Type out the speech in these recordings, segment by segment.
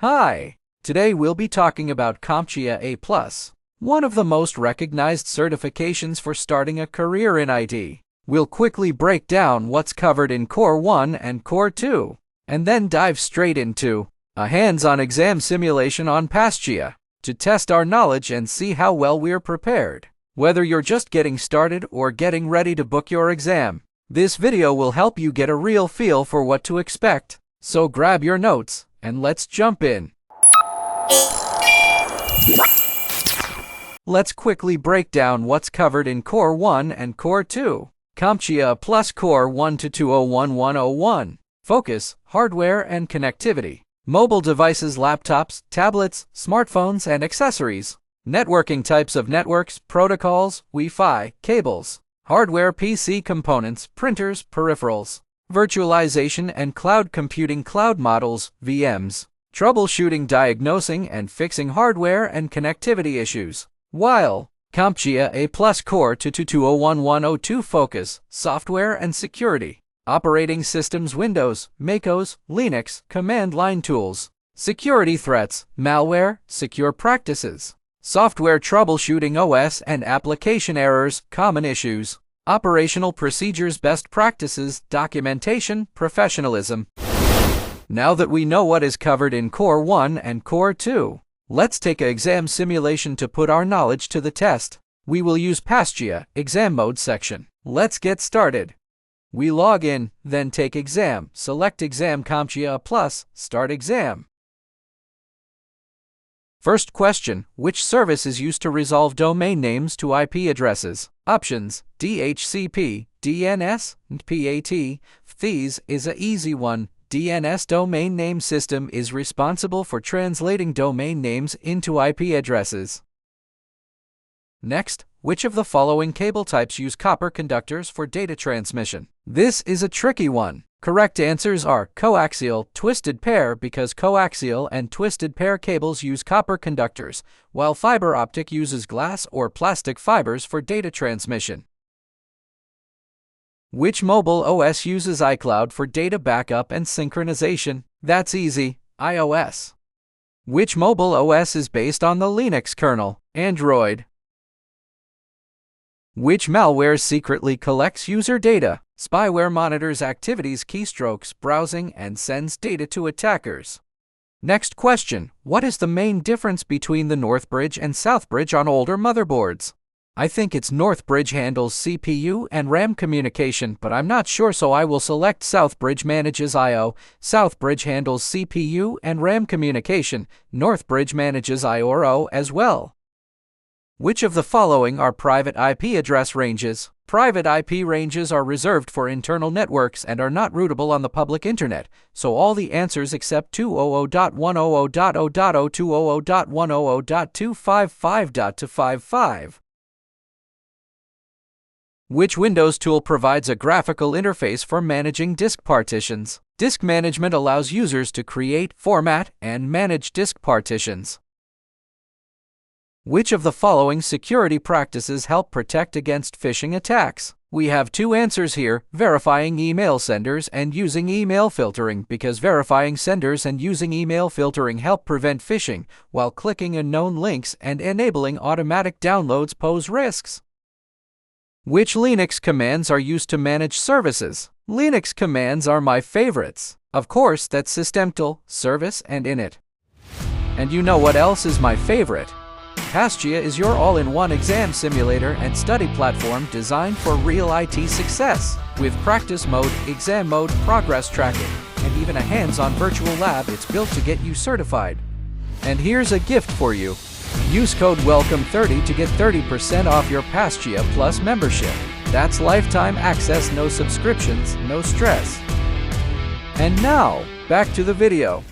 Hi! Today we'll be talking about CompTIA A+, one of the most recognized certifications for starting a career in IT. We'll quickly break down what's covered in Core 1 and Core 2, and then dive straight into a hands-on exam simulation on PassTIA to test our knowledge and see how well we're prepared. Whether you're just getting started or getting ready to book your exam, this video will help you get a real feel for what to expect. So grab your notes and let's jump in. Let's quickly break down what's covered in Core 1 and Core 2. CompTIA A+ Core 1 to 201101. Focus, hardware and connectivity. Mobile devices, laptops, tablets, smartphones and accessories. Networking, types of networks, protocols, Wi-Fi, cables. Hardware, PC components, printers, peripherals. Virtualization and cloud computing, cloud models, VMs. Troubleshooting, diagnosing and fixing hardware and connectivity issues. While CompTIA A+ Core 2 to 201102. Focus, software and security. Operating systems, Windows, MacOS, Linux, command line tools. Security threats, malware, secure practices. Software troubleshooting, OS and application errors, common issues. Operational procedures, best practices, documentation, professionalism. Now that we know what is covered in Core 1 and Core 2, let's take an exam simulation to put our knowledge to the test. We will use PassTIA Exam Mode section. Let's get started. We log in, then take exam, select exam CompTIA A+, start exam. First question, which service is used to resolve domain names to IP addresses? Options, DHCP, DNS, and PAT. These is an easy one. DNS domain name system is responsible for translating domain names into IP addresses. Next, which of the following cable types use copper conductors for data transmission? This is a tricky one. Correct answers are coaxial, twisted pair, because coaxial and twisted pair cables use copper conductors, while fiber optic uses glass or plastic fibers for data transmission. Which mobile OS uses iCloud for data backup and synchronization? That's easy, iOS. Which mobile OS is based on the Linux kernel? Android. Which malware secretly collects user data? Spyware monitors activities, keystrokes, browsing, and sends data to attackers. Next question, what is the main difference between the Northbridge and Southbridge on older motherboards? I think it's Northbridge handles CPU and RAM communication, but I'm not sure, so I will select Southbridge manages I/O. Southbridge handles CPU and RAM communication. Northbridge manages I/O as well. Which of the following are private IP address ranges? Private IP ranges are reserved for internal networks and are not routable on the public internet, so all the answers except 200.100.0.200.100.255.255. Which Windows tool provides a graphical interface for managing disk partitions? Disk management allows users to create, format, and manage disk partitions. Which of the following security practices help protect against phishing attacks? We have two answers here, verifying email senders and using email filtering, because verifying senders and using email filtering help prevent phishing, while clicking unknown links and enabling automatic downloads pose risks. Which Linux commands are used to manage services? Linux commands are my favorites. Of course, that's systemctl, service, and init. And you know what else is my favorite? PassTIA is your all-in-one exam simulator and study platform designed for real IT success. With practice mode, exam mode, progress tracking, and even a hands-on virtual lab, it's built to get you certified. And here's a gift for you. Use code WELCOME30 to get 30% off your PassTIA Plus membership. That's lifetime access, no subscriptions, no stress. And now, back to the video.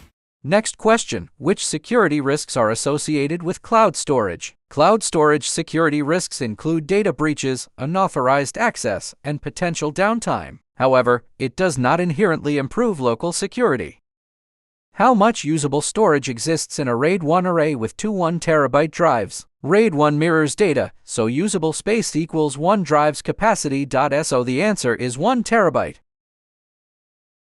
Next question, which security risks are associated with cloud storage? Cloud storage security risks include data breaches, unauthorized access, and potential downtime. However, it does not inherently improve local security. How much usable storage exists in a RAID 1 array with two 1 terabyte drives? RAID 1 mirrors data, so usable space equals 1 drive's capacity. So the answer is 1 terabyte.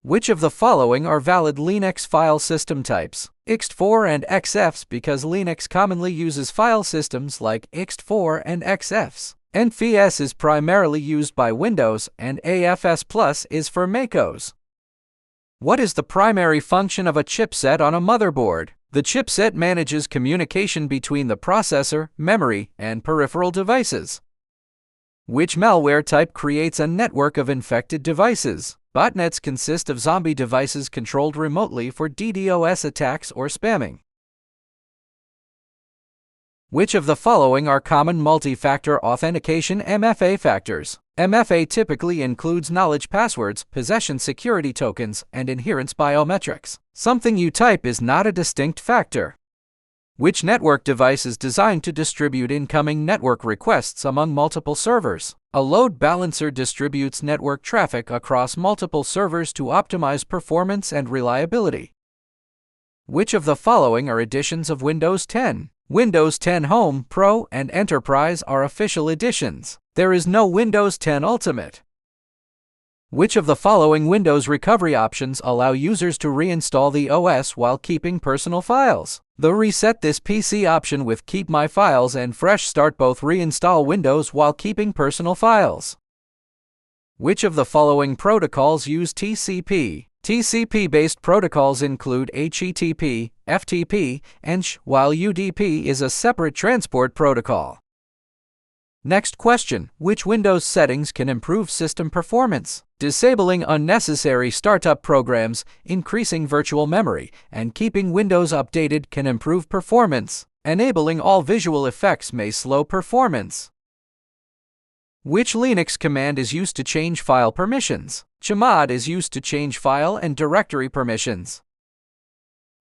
Which of the following are valid Linux file system types? ext4 and xfs, because Linux commonly uses file systems like ext4 and xfs. NFS is primarily used by Windows, and AFS Plus is for MacOS. What is the primary function of a chipset on a motherboard? The chipset manages communication between the processor, memory, and peripheral devices. Which malware type creates a network of infected devices? Botnets consist of zombie devices controlled remotely for DDoS attacks or spamming. Which of the following are common multi-factor authentication MFA factors? MFA typically includes knowledge passwords, possession security tokens, and adherence biometrics. Something you type is not a distinct factor. Which network device is designed to distribute incoming network requests among multiple servers? A load balancer distributes network traffic across multiple servers to optimize performance and reliability. Which of the following are editions of Windows 10? Windows 10 Home, Pro, and Enterprise are official editions. There is no Windows 10 Ultimate. Which of the following Windows recovery options allow users to reinstall the OS while keeping personal files? The Reset This PC option with Keep My Files and Fresh Start both reinstall Windows while keeping personal files. Which of the following protocols use TCP? TCP-based protocols include HTTP, FTP, and SH, while UDP is a separate transport protocol. Next question: which Windows settings can improve system performance? Disabling unnecessary startup programs, increasing virtual memory, and keeping Windows updated can improve performance. Enabling all visual effects may slow performance. Which Linux command is used to change file permissions? Chmod is used to change file and directory permissions.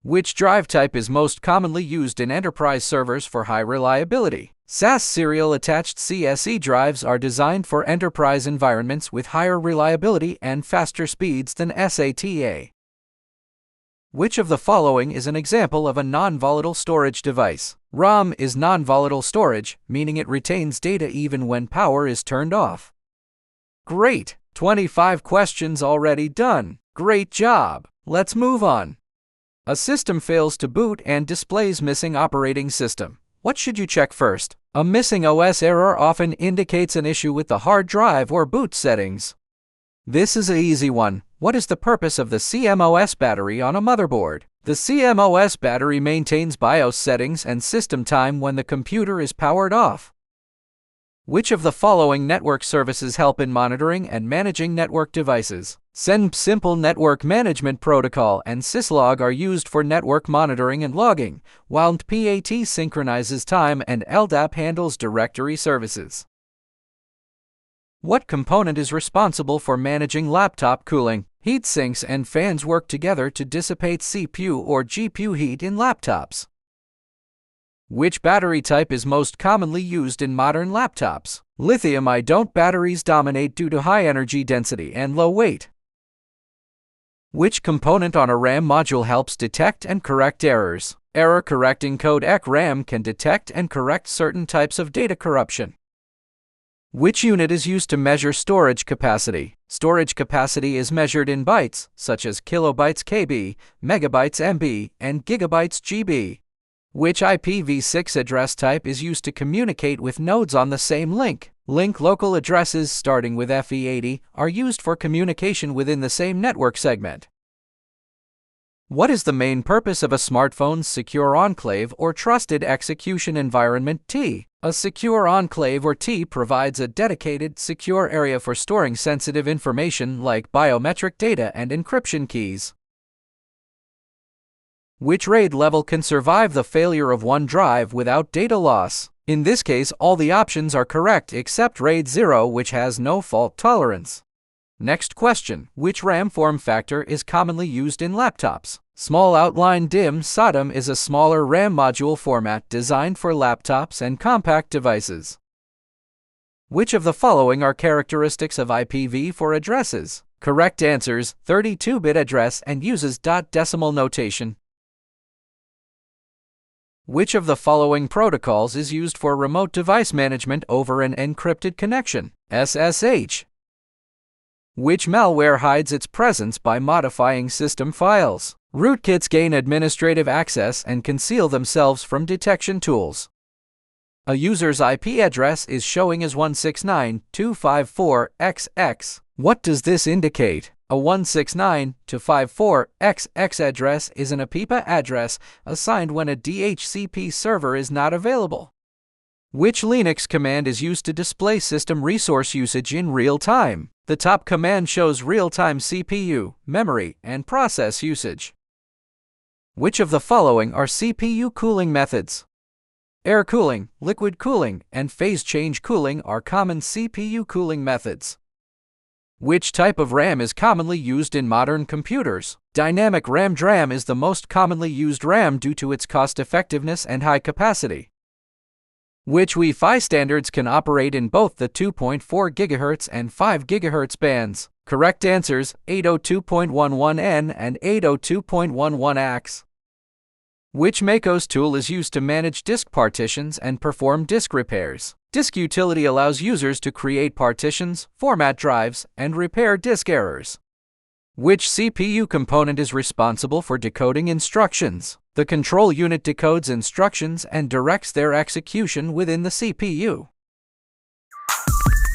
Which drive type is most commonly used in enterprise servers for high reliability? SAS serial attached CSE drives are designed for enterprise environments with higher reliability and faster speeds than SATA. Which of the following is an example of a non-volatile storage device? ROM is non-volatile storage, meaning it retains data even when power is turned off. Great! 25 questions already done. Great job! Let's move on. A system fails to boot and displays missing operating system. What should you check first? A missing OS error often indicates an issue with the hard drive or boot settings. This is an easy one. What is the purpose of the CMOS battery on a motherboard? The CMOS battery maintains BIOS settings and system time when the computer is powered off. Which of the following network services help in monitoring and managing network devices? SENP Simple Network Management Protocol and syslog are used for network monitoring and logging, while NPAT synchronizes time and LDAP handles directory services. What component is responsible for managing laptop cooling? Heat sinks and fans work together to dissipate CPU or GPU heat in laptops. Which battery type is most commonly used in modern laptops? Lithium-ion batteries dominate due to high energy density and low weight. Which component on a RAM module helps detect and correct errors? Error-correcting code RAM can detect and correct certain types of data corruption. Which unit is used to measure storage capacity? Storage capacity is measured in bytes, such as kilobytes KB, megabytes MB, and gigabytes GB. Which IPv6 address type is used to communicate with nodes on the same link? Link local addresses starting with FE80 are used for communication within the same network segment. What is the main purpose of a smartphone's secure enclave or trusted execution environment T? A secure enclave or T provides a dedicated, secure area for storing sensitive information like biometric data and encryption keys. Which RAID level can survive the failure of one drive without data loss? In this case, all the options are correct except RAID 0, which has no fault tolerance. Next question: which RAM form factor is commonly used in laptops? Small Outline DIMM SODIMM is a smaller RAM module format designed for laptops and compact devices. Which of the following are characteristics of IPv4 addresses? Correct answers: 32-bit address and uses dot decimal notation. Which of the following protocols is used for remote device management over an encrypted connection? SSH. Which malware hides its presence by modifying system files? Rootkits gain administrative access and conceal themselves from detection tools. A user's IP address is showing as 169.254.xx. What does this indicate? A 169.254.xx address is an APIPA address assigned when a DHCP server is not available. Which Linux command is used to display system resource usage in real time? The top command shows real-time CPU, memory, and process usage. Which of the following are CPU cooling methods? Air cooling, liquid cooling, and phase change cooling are common CPU cooling methods. Which type of RAM is commonly used in modern computers? Dynamic RAM DRAM is the most commonly used RAM due to its cost-effectiveness and high capacity. Which Wi-Fi standards can operate in both the 2.4 GHz and 5 GHz bands? Correct answers: 802.11n and 802.11ax. Which macOS tool is used to manage disk partitions and perform disk repairs? Disk Utility allows users to create partitions, format drives, and repair disk errors. Which CPU component is responsible for decoding instructions? The control unit decodes instructions and directs their execution within the CPU.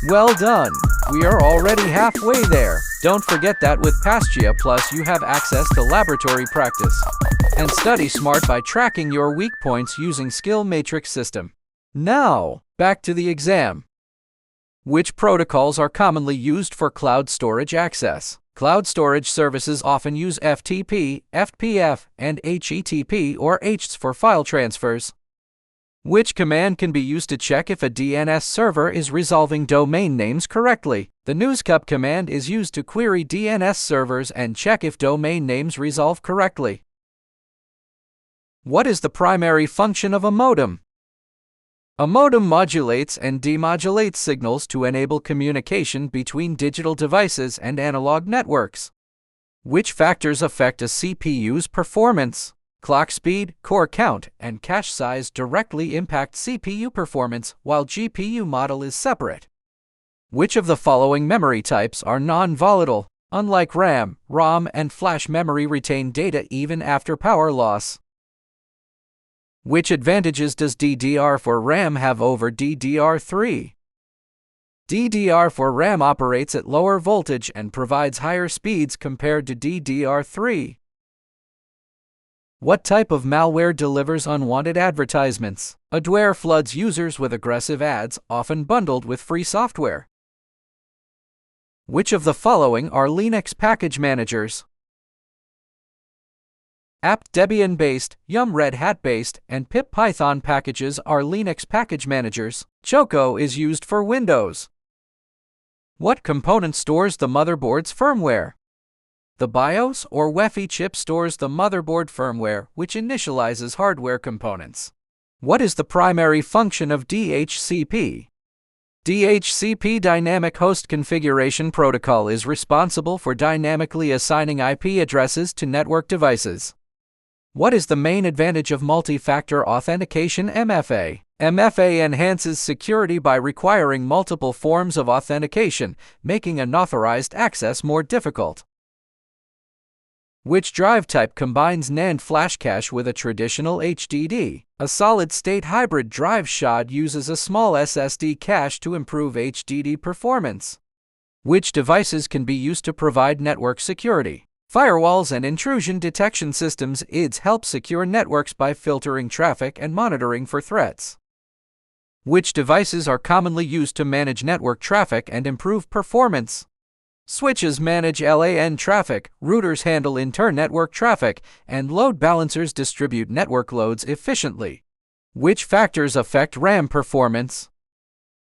Well done! We are already halfway there. Don't forget that with PassTIA Plus you have access to laboratory practice and study smart by tracking your weak points using skill matrix system. Now, back to the exam. Which protocols are commonly used for cloud storage access? Cloud storage services often use FTP, FPF, and HTTP or HTTP for file transfers. Which command can be used to check if a DNS server is resolving domain names correctly? The newscup command is used to query DNS servers and check if domain names resolve correctly. What is the primary function of a modem? A modem modulates and demodulates signals to enable communication between digital devices and analog networks. Which factors affect a CPU's performance? Clock speed, core count, and cache size directly impact CPU performance, while GPU model is separate. Which of the following memory types are non-volatile? Unlike RAM, ROM, and flash memory retain data even after power loss. Which advantages does DDR4 RAM have over DDR3? DDR4 RAM operates at lower voltage and provides higher speeds compared to DDR3. What type of malware delivers unwanted advertisements? Adware floods users with aggressive ads, often bundled with free software. Which of the following are Linux package managers? apt Debian-based, Yum Red Hat-based, and pip Python packages are Linux package managers. Choco is used for Windows. What component stores the motherboard's firmware? The BIOS or UEFI chip stores the motherboard firmware, which initializes hardware components. What is the primary function of DHCP? DHCP Dynamic Host Configuration Protocol is responsible for dynamically assigning IP addresses to network devices. What is the main advantage of multi-factor authentication MFA? MFA enhances security by requiring multiple forms of authentication, making unauthorized access more difficult. Which drive type combines NAND flash cache with a traditional HDD? A solid-state hybrid drive SHD uses a small SSD cache to improve HDD performance. Which devices can be used to provide network security? Firewalls and intrusion detection systems (IDS) help secure networks by filtering traffic and monitoring for threats. Which devices are commonly used to manage network traffic and improve performance? Switches manage LAN traffic, routers handle inter-network traffic, and load balancers distribute network loads efficiently. Which factors affect RAM performance?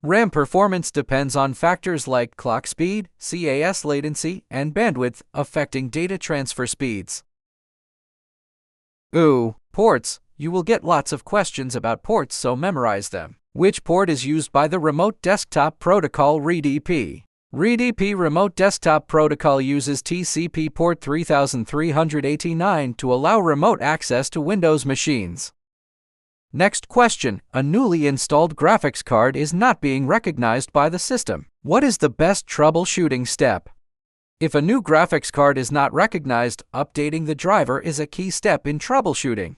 RAM performance depends on factors like clock speed, CAS latency, and bandwidth, affecting data transfer speeds. Ooh, ports. You will get lots of questions about ports, so memorize them. Which port is used by the Remote Desktop Protocol RDP? RDP Remote Desktop Protocol uses TCP port 3389 to allow remote access to Windows machines. Next question. A newly installed graphics card is not being recognized by the system. What is the best troubleshooting step? If a new graphics card is not recognized, updating the driver is a key step in troubleshooting.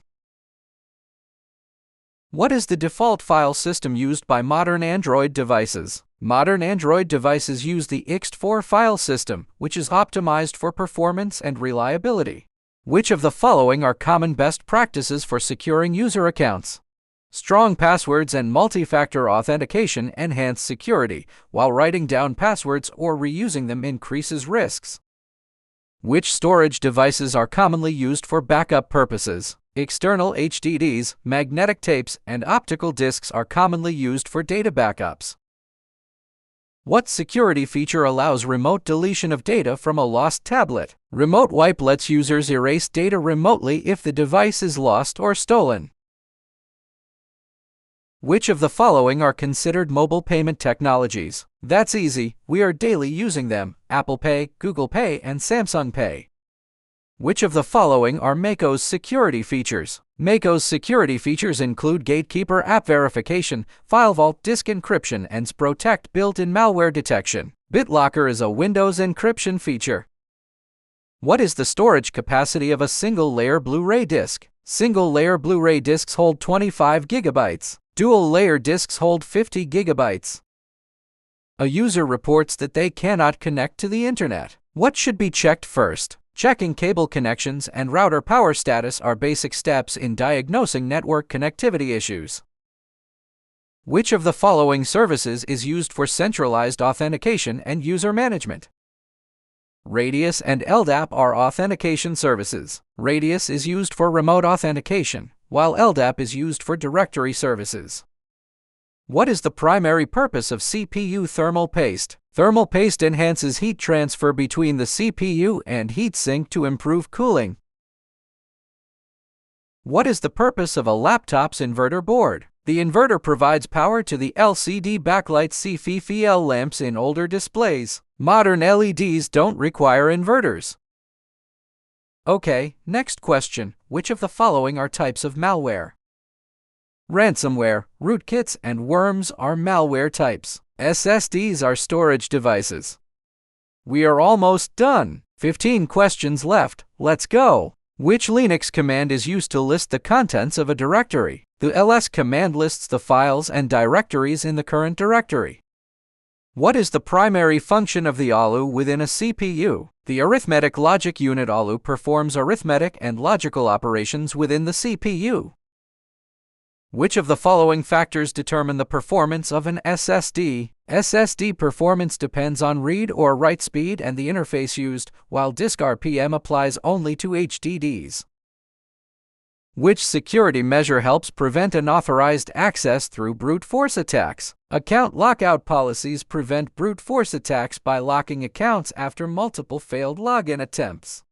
What is the default file system used by modern Android devices? Modern Android devices use the ext4 file system, which is optimized for performance and reliability. Which of the following are common best practices for securing user accounts? Strong passwords and multi-factor authentication enhance security, while writing down passwords or reusing them increases risks. Which storage devices are commonly used for backup purposes? External HDDs, magnetic tapes, and optical discs are commonly used for data backups. What security feature allows remote deletion of data from a lost tablet? Remote wipe lets users erase data remotely if the device is lost or stolen. Which of the following are considered mobile payment technologies? That's easy, we are daily using them: Apple Pay, Google Pay, and Samsung Pay. Which of the following are Mako's security features? Mako's security features include Gatekeeper app verification, FileVault disk encryption, and Sprotect built-in malware detection. BitLocker is a Windows encryption feature. What is the storage capacity of a single-layer Blu-ray disc? Single-layer Blu-ray discs hold 25 GB. Dual-layer discs hold 50 GB. A user reports that they cannot connect to the internet. What should be checked first? Checking cable connections and router power status are basic steps in diagnosing network connectivity issues. Which of the following services is used for centralized authentication and user management? Radius and LDAP are authentication services. Radius is used for remote authentication, while LDAP is used for directory services. What is the primary purpose of CPU thermal paste? Thermal paste enhances heat transfer between the CPU and heatsink to improve cooling. What is the purpose of a laptop's inverter board? The inverter provides power to the LCD backlight CFFL lamps in older displays. Modern LEDs don't require inverters. Okay, next question. Which of the following are types of malware? Ransomware, rootkits, and worms are malware types. SSDs are storage devices. We are almost done. 15 questions left. Let's go. Which Linux command is used to list the contents of a directory? The ls command lists the files and directories in the current directory. What is the primary function of the ALU within a CPU? The arithmetic logic unit ALU performs arithmetic and logical operations within the CPU. Which of the following factors determine the performance of an SSD? SSD performance depends on read or write speed and the interface used, while disk RPM applies only to HDDs. Which security measure helps prevent unauthorized access through brute force attacks? Account lockout policies prevent brute force attacks by locking accounts after multiple failed login attempts.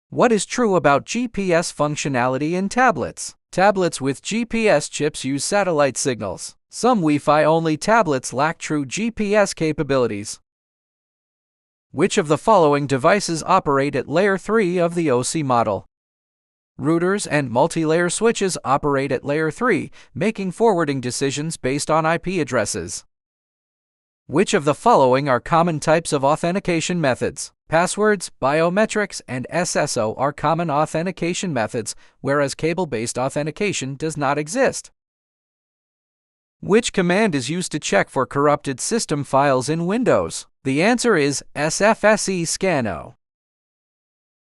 What is true about GPS functionality in tablets? Tablets with GPS chips use satellite signals. Some Wi-Fi-only tablets lack true GPS capabilities. Which of the following devices operate at Layer 3 of the OC model? Routers and multi-layer switches operate at Layer 3, making forwarding decisions based on IP addresses. Which of the following are common types of authentication methods? Passwords, biometrics, and SSO are common authentication methods, whereas cable-based authentication does not exist. Which command is used to check for corrupted system files in Windows? The answer is sfsescano.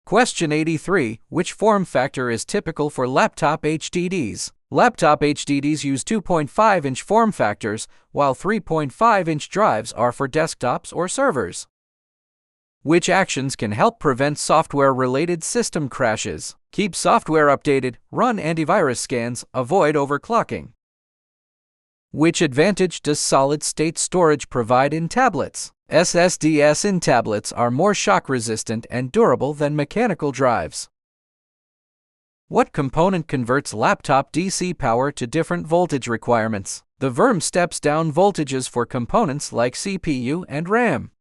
Question 83. Which form factor is typical for laptop HDDs? Laptop HDDs use 2.5-inch form factors, while 3.5-inch drives are for desktops or servers. Which actions can help prevent software-related system crashes? Keep software updated, run antivirus scans, avoid overclocking. Which advantage does solid-state storage provide in tablets? SSDs in tablets are more shock-resistant and durable than mechanical drives. What component converts laptop DC power to different voltage requirements? The VRM steps down voltages for components like CPU and RAM.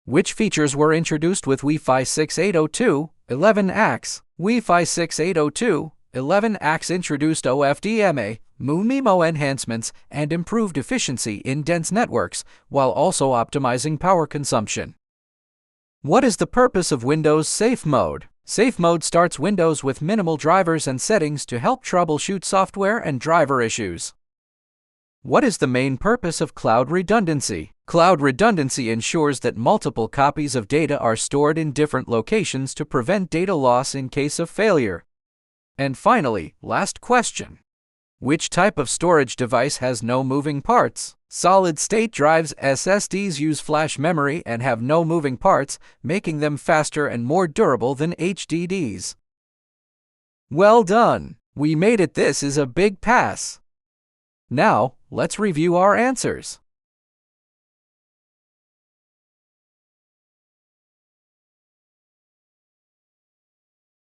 Which features were introduced with Wi-Fi 6 802, 11ax? Wi-Fi 6 802, 11ax introduced OFDMA, MIMO enhancements, and improved efficiency in dense networks, while also optimizing power consumption. What is the purpose of Windows Safe Mode? Safe Mode starts Windows with minimal drivers and settings to help troubleshoot software and driver issues. What is the main purpose of Cloud Redundancy? Cloud redundancy ensures that multiple copies of data are stored in different locations to prevent data loss in case of failure. And finally, last question. Which type of storage device has no moving parts? Solid-state drives SSDs use flash memory and have no moving parts, making them faster and more durable than HDDs. Well done! We made it. This is a big pass. Now, let's review our answers.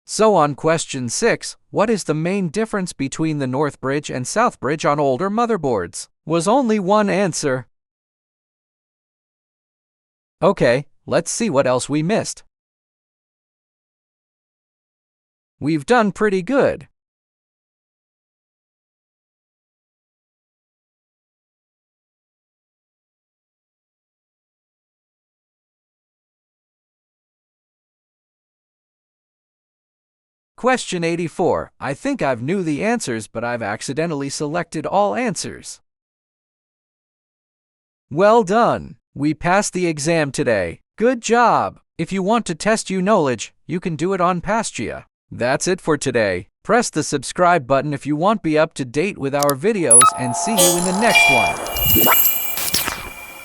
So on question 6, what is the main difference between the North Bridge and South Bridge on older motherboards? Was only one answer. Okay, let's see what else we missed. We've done pretty good. Question 84. I think I've knew the answers, but I've accidentally selected all answers. Well done! We passed the exam today. Good job! If you want to test your knowledge, you can do it on PassTIA. That's it for today. Press the subscribe button if you want to be up to date with our videos, and see you in the next one.